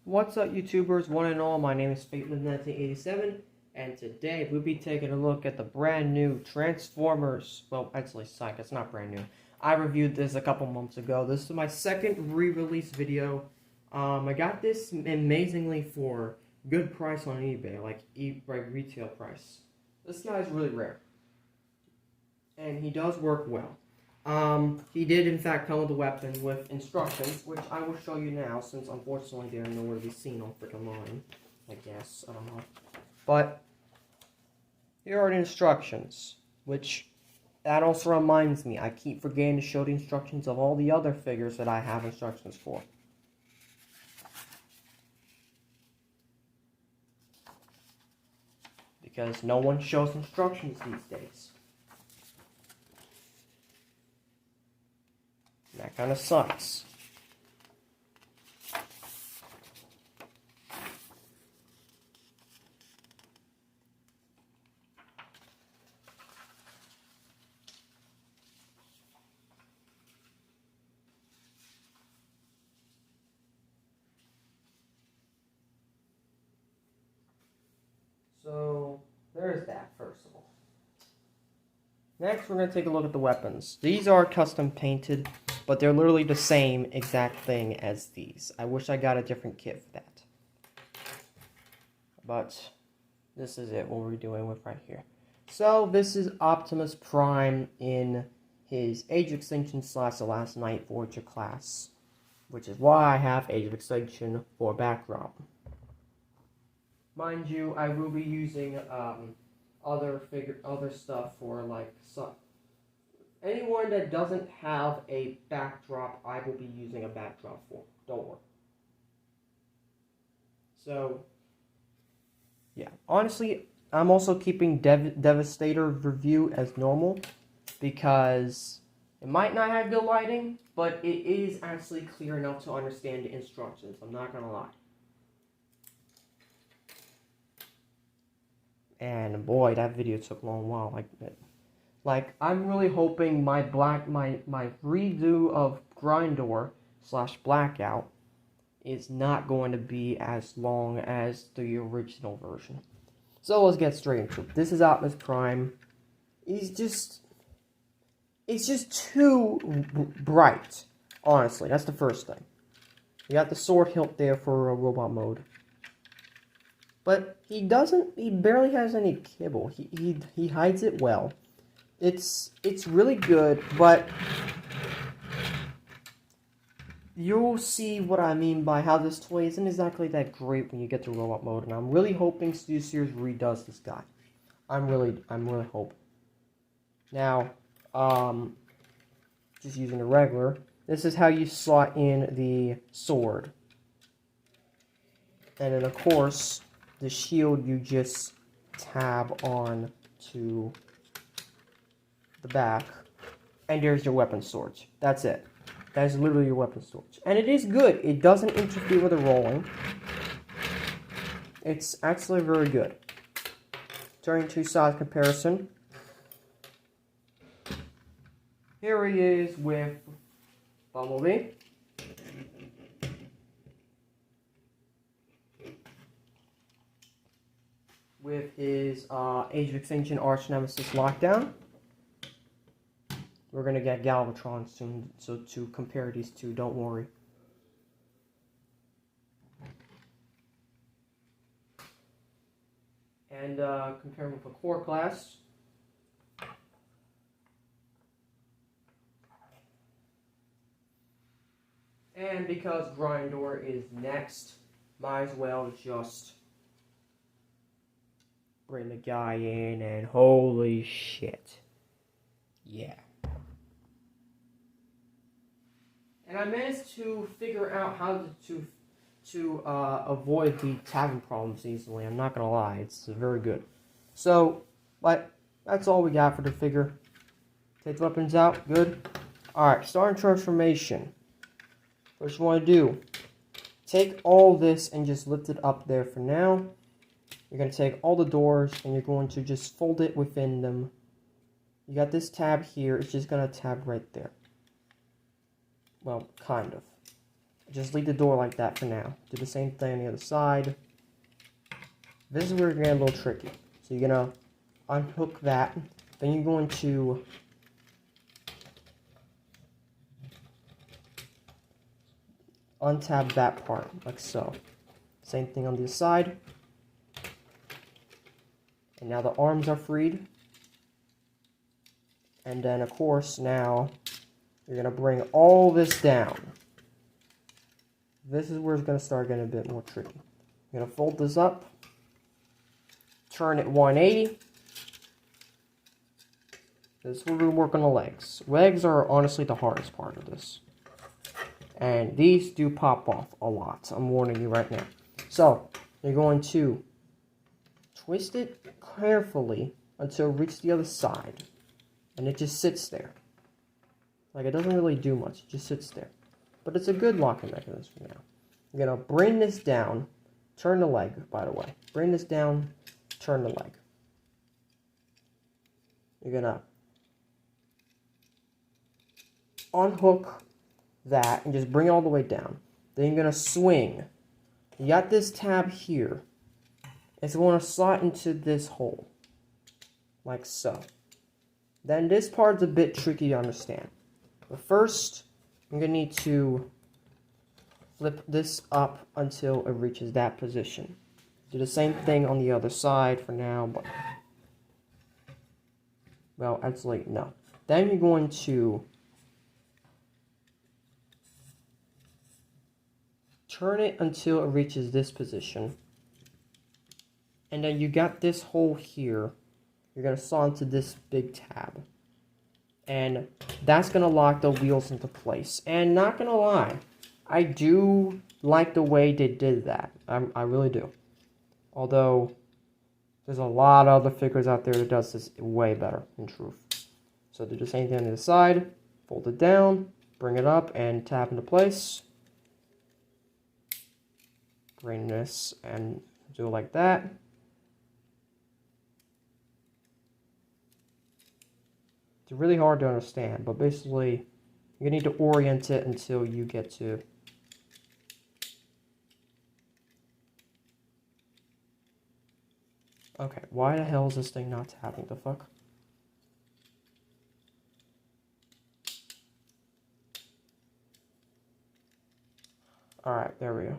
What's up, YouTubers, one and all? My name is Fateless1987, and today we'll be taking a look at the brand new Transformers. Well, actually, psych, it's not brand new. I reviewed this a couple months ago. This is my second re-release video. I got this amazingly for good price on eBay, like retail price. This guy's really rare, and he does work well. He did in fact come with a weapon with instructions, which I will show you now, since unfortunately they're nowhere to be seen on freaking line. I guess, I don't know. But, here are the instructions, which, that also reminds me, I keep forgetting to show the instructions of all the other figures that I have instructions for. Because no one shows instructions these days. That kind of sucks. So, there's that, first of all. Next, we're going to take a look at the weapons. These are custom painted, but they're literally the same exact thing as these. I wish I got a different kit for that. But, this is it, what we're doing with right here. So, this is Optimus Prime in his Age of Extinction / The Last Knight Voyager class. Which is why I have Age of Extinction for background. Mind you, I will be using other stuff for like anyone that doesn't have a backdrop, I will be using a backdrop for. Don't worry. So, yeah. Honestly, I'm also keeping Devastator review as normal because it might not have good lighting, but it is actually clear enough to understand the instructions. I'm not gonna lie. And boy, that video took a long while. Like I'm really hoping my redo of Grindor / Blackout is not going to be as long as the original version. So let's get straight into it. This is Optimus Prime. It's just too bright. Honestly, that's the first thing. You got the sword hilt there for robot mode. But he barely has any kibble. He hides it well. It's really good, but you'll see what I mean by how this toy isn't exactly that great when you get to robot mode, and I'm really hoping Studio Series redoes this guy. I'm really hoping. Now, just using the regular, this is how you slot in the sword. And then of course, the shield you just tab on to the back, and there's your weapon storage. That's it. That is literally your weapon storage. And it is good. It doesn't interfere with the rolling. It's actually very good. Turning to size comparison. Here he is with Bumblebee. With his Age of Extinction Arch Nemesis Lockdown. We're going to get Galvatron soon, so to compare these two, don't worry. And compare with a core class. And because Grindor is next, might as well just bring the guy in, and holy shit. Yeah. And I managed to figure out how to avoid the tabbing problems easily. I'm not gonna lie, it's very good. So, but that's all we got for the figure. Take the weapons out, good. Alright, starting transformation. First you want to do, take all this and just lift it up there for now. You're going to take all the doors and you're going to just fold it within them. You got this tab here, it's just going to tab right there. Well, kind of. Just leave the door like that for now. Do the same thing on the other side. This is where you're going to get a little tricky. So you're going to unhook that. Then you're going to untab that part, like so. Same thing on the side. And now the arms are freed. And then, of course, now you're going to bring all this down. This is where it's going to start getting a bit more tricky. You're going to fold this up. Turn it 180. This is where we work on the legs. Legs are honestly the hardest part of this. And these do pop off a lot. I'm warning you right now. So, you're going to twist it carefully until it reaches the other side. And it just sits there. Like, it doesn't really do much. It just sits there. But it's a good locking mechanism for now. You're going to bring this down. Turn the leg, by the way. Bring this down. Turn the leg. You're going to unhook that and just bring it all the way down. Then you're going to swing. You got this tab here. It's going to slot into this hole. Like so. Then this part's a bit tricky to understand. But first, I'm going to need to flip this up until it reaches that position. Do the same thing on the other side for now, but... well, actually, no. Then you're going to turn it until it reaches this position. And then you got this hole here. You're going to saw into this big tab. And that's going to lock the wheels into place. And not going to lie, I do like the way they did that. I really do. Although, there's a lot of other figures out there that does this way better, in truth. So do the same thing on the side. Fold it down. Bring it up and tap into place. Bring this and do it like that. It's really hard to understand, but basically, you need to orient it until you get to... okay, why the hell is this thing not tapping? The fuck? Alright, there we go.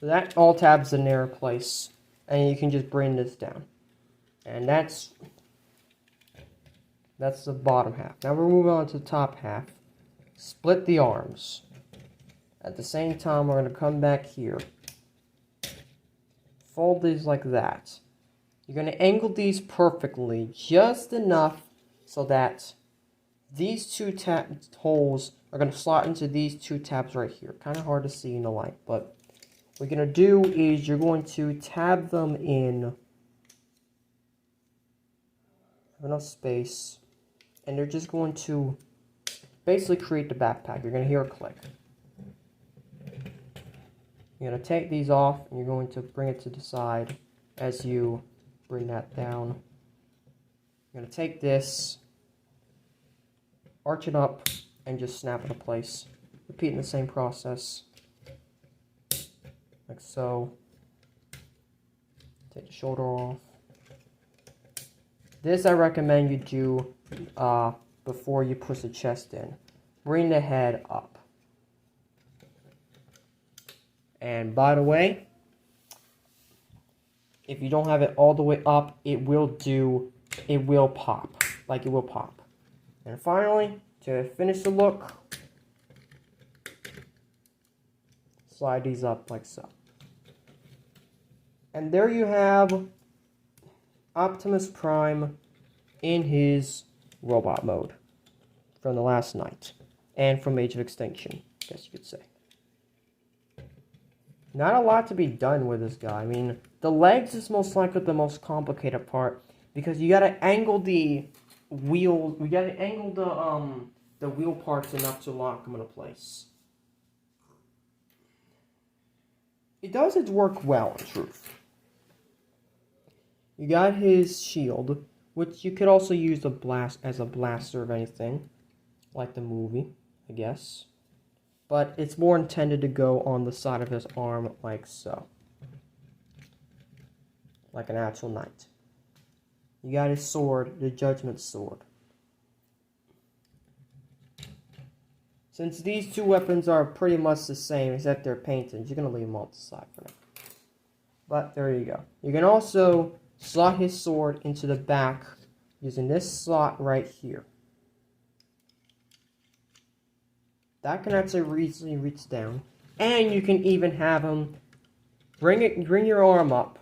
So that all tabs in their place, and you can just bring this down. And that's the bottom half. Now we're moving on to the top half. Split the arms. At the same time, we're going to come back here. Fold these like that. You're going to angle these perfectly, just enough so that these two holes are going to slot into these two tabs right here. Kind of hard to see in the light, but what you're going to do is you're going to tab them in enough space, and they're just going to basically create the backpack. You're going to hear a click. You're going to take these off, and you're going to bring it to the side as you bring that down. You're going to take this, arch it up, and just snap it into place. Repeating the same process. Like so. Take the shoulder off. This I recommend you do before you push the chest in. Bring the head up. And by the way, if you don't have it all the way up, it will pop. Like it will pop. And finally, to finish the look, slide these up like so. And there you have Optimus Prime in his robot mode from the last night. And from Age of Extinction, I guess you could say. Not a lot to be done with this guy. I mean, the legs is most likely the most complicated part, because you gotta angle the wheel, you gotta angle the wheel parts enough to lock them into place. It does its work well, in truth. You got his shield, which you could also use as a blaster of anything, like the movie, I guess. But it's more intended to go on the side of his arm like so. Like an actual knight. You got his sword, the Judgment Sword. Since these two weapons are pretty much the same, except they're painted, you're going to leave them on the side for now. But there you go. You can also slot his sword into the back using this slot right here. That can actually easily reach down. And you can even have him bring your arm up.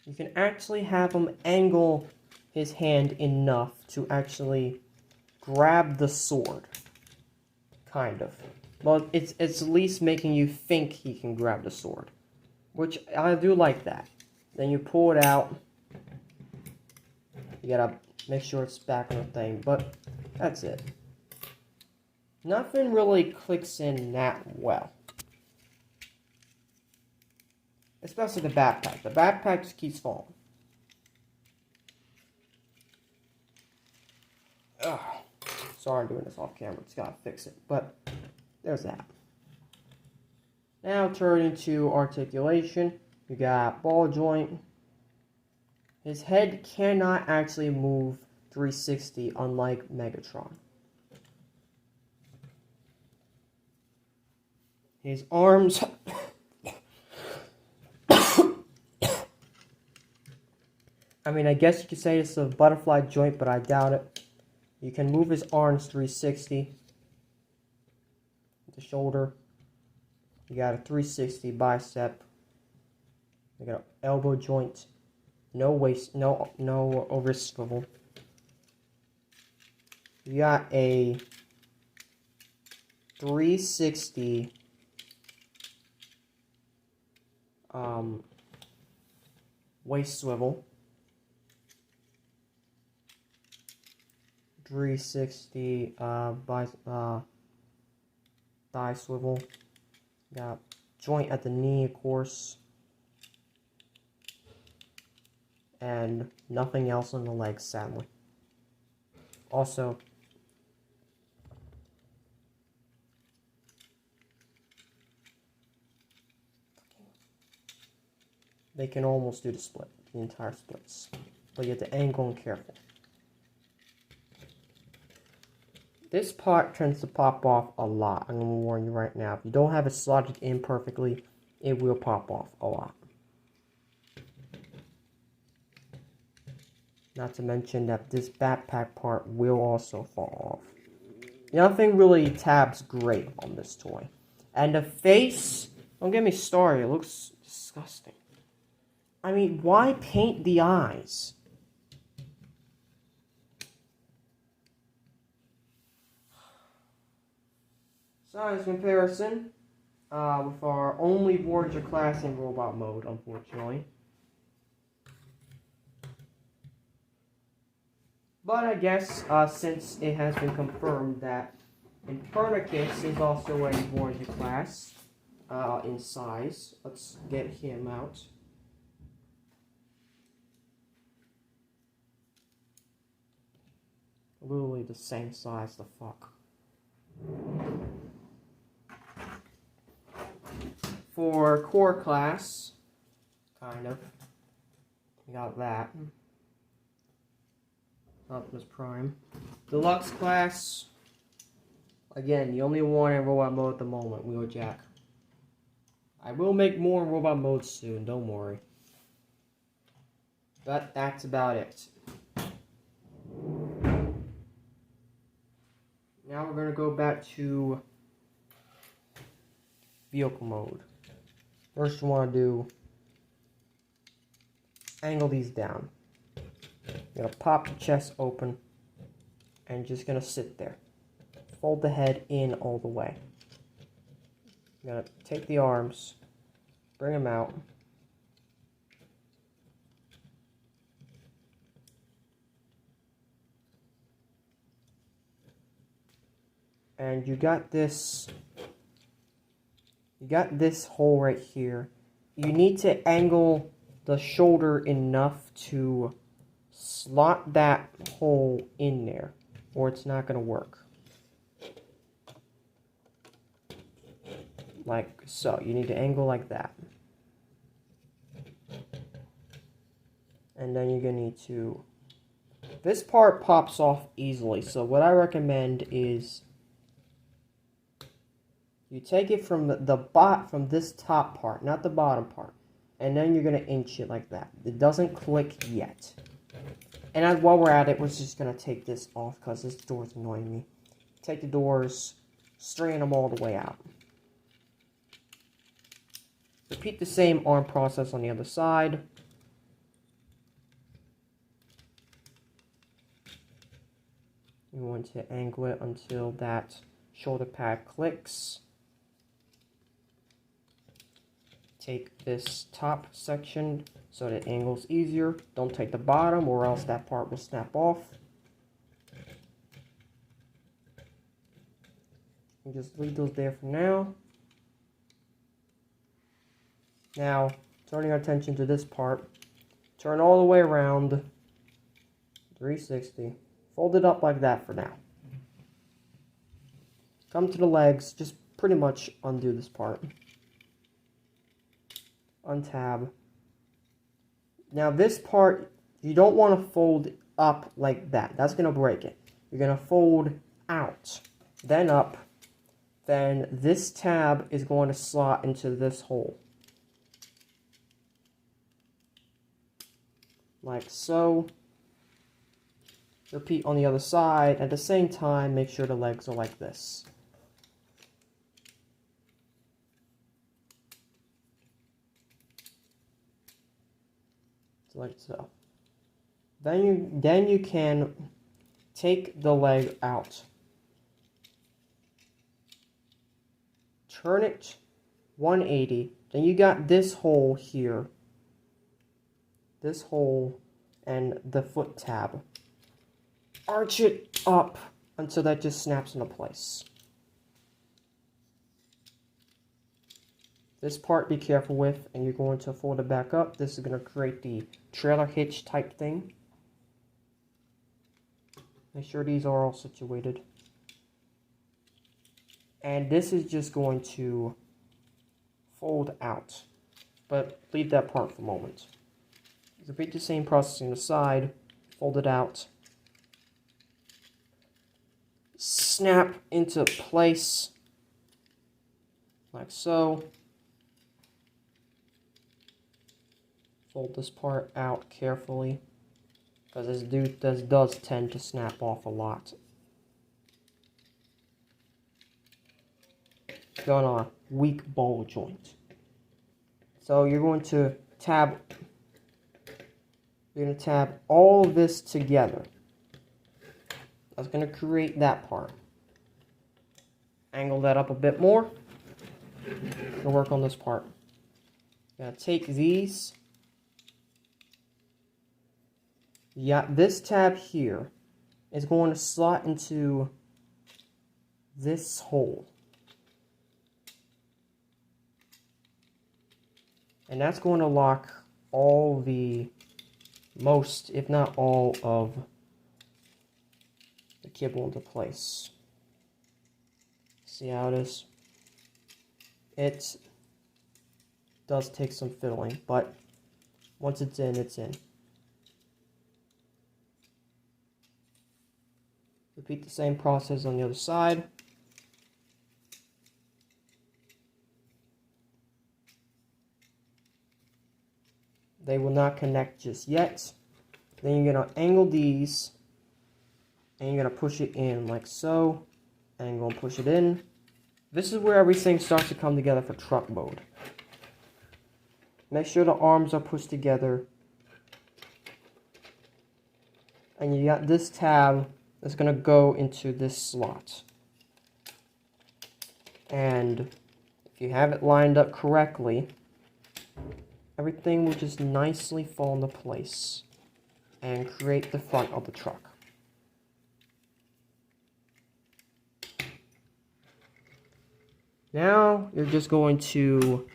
You can actually have him angle his hand enough to actually grab the sword. Kind of. Well, it's at least making you think he can grab the sword. Which, I do like that. Then you pull it out. You gotta make sure it's back on the thing, but that's it. Nothing really clicks in that well. Especially the backpack. The backpack just keeps falling. Ugh. Sorry I'm doing this off camera. Just gotta fix it. But there's that. Now turn into articulation. You got ball joint. His head cannot actually move 360 unlike Megatron. His arms... I mean, I guess you could say it's a butterfly joint, but I doubt it. You can move his arms 360. The shoulder. You got a 360 bicep. You got an elbow joint. No waist, no wrist swivel. You got a 360 waist swivel. 360 thigh swivel. Got joint at the knee, of course. And nothing else on the legs, sadly. Also, they can almost do the split, the entire splits. But you have to angle and careful. This part tends to pop off a lot. I'm going to warn you right now. If you don't have it slotted in perfectly, it will pop off a lot. Not to mention that this backpack part will also fall off. Nothing really tabs great on this toy. And the face, don't get me started, it looks disgusting. I mean, why paint the eyes? Size comparison with our only Voyager class in robot mode, unfortunately. But I guess since it has been confirmed that Impernicus is also a Voyager class in size, let's get him out. Literally the same size, the fuck. For core class, kind of, we got that. Optimus Prime. Deluxe class, again, the only one in robot mode at the moment, Wheeljack. I will make more robot mode soon, don't worry. But that's about it. Now we're going to go back to vehicle mode. First you want to do, angle these down. You're going to pop the chest open and just going to sit there. Fold the head in all the way. You're going to take the arms, bring them out. And you got this You got this hole right here. You need to angle the shoulder enough to slot that hole in there, or it's not going to work. Like so. You need to angle like that. And then you're going to need to... This part pops off easily, so what I recommend is you take it from from this top part, not the bottom part, and then you're going to inch it like that. It doesn't click yet. And while we're at it, we're just going to take this off because this door's annoying me. Take the doors, straighten them all the way out. Repeat the same arm process on the other side. You want to angle it until that shoulder pad clicks. Take this top section so that it angles easier. Don't take the bottom or else that part will snap off. And just leave those there for now. Now, turning our attention to this part, turn all the way around 360. Fold it up like that for now. Come to the legs, just pretty much undo this part. Untab. Now this part, you don't want to fold up like that. That's going to break it. You're going to fold out, then up, then this tab is going to slot into this hole. Like so. Repeat on the other side. At the same time, make sure the legs are like this. Like so. Then you can take the leg out. Turn it 180. Then you got this hole here. This hole and the foot tab. Arch it up until that just snaps into place. This part be careful with, and you're going to fold it back up. This is going to create the trailer hitch type thing. Make sure these are all situated. And this is just going to fold out, but leave that part for a moment. Repeat the same process on the side, fold it out. Snap into place, like so. Fold this part out carefully, because this does tend to snap off a lot. Going on a weak ball joint. So you're going to tab all of this together. That's going to create that part. Angle that up a bit more. We'll work on this part. You're going to take these. Yeah, this tab here is going to slot into this hole. And that's going to lock all the most, if not all, of the kibble into place. See how it is? It does take some fiddling, but once it's in, it's in. Repeat the same process on the other side. They will not connect just yet. Then you're going to angle these, and you're going to push it in like so. Angle and push it in. This is where everything starts to come together for truck mode. Make sure the arms are pushed together. And you got this tab that's going to go into this slot. And if you have it lined up correctly, everything will just nicely fall into place and create the front of the truck. Now, you're just going to...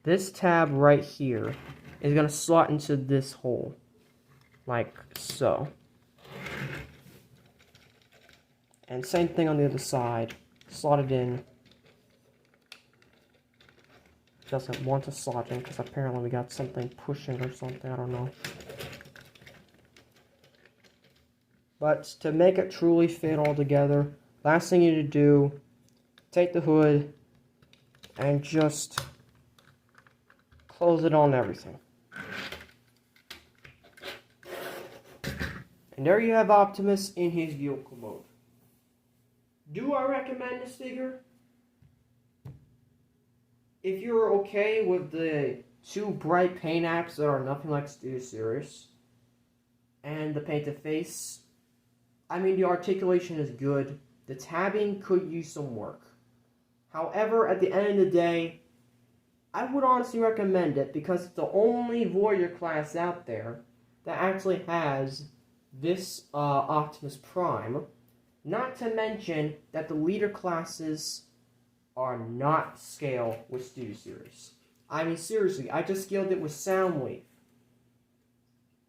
This tab right here is going to slot into this hole. Like so. And same thing on the other side. Slot it in. Doesn't want to slot in because apparently we got something pushing or something. I don't know. But to make it truly fit all together, last thing you need to do, take the hood and just close it on everything. And there you have Optimus in his vehicle mode. Do I recommend this figure? If you're okay with the two bright paint apps that are nothing like Studio Series, and the painted face, I mean, the articulation is good. The tabbing could use some work. However, at the end of the day, I would honestly recommend it because it's the only Voyager class out there that actually has this Optimus Prime. Not to mention that the leader classes are not scale with Studio Series. I mean, seriously, I just scaled it with Soundwave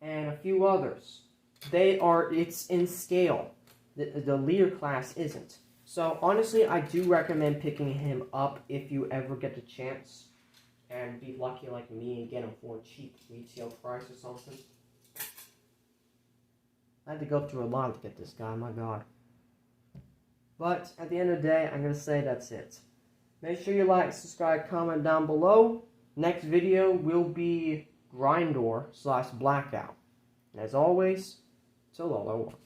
and a few others. It's in scale. The leader class isn't. So, honestly, I do recommend picking him up if you ever get the chance. And be lucky like me and get him for a cheap retail price or something. I had to go through a lot to get this guy, my god. But, at the end of the day, I'm going to say that's it. Make sure you like, subscribe, comment down below. Next video will be Grindor /Blackout. And as always, till all I want.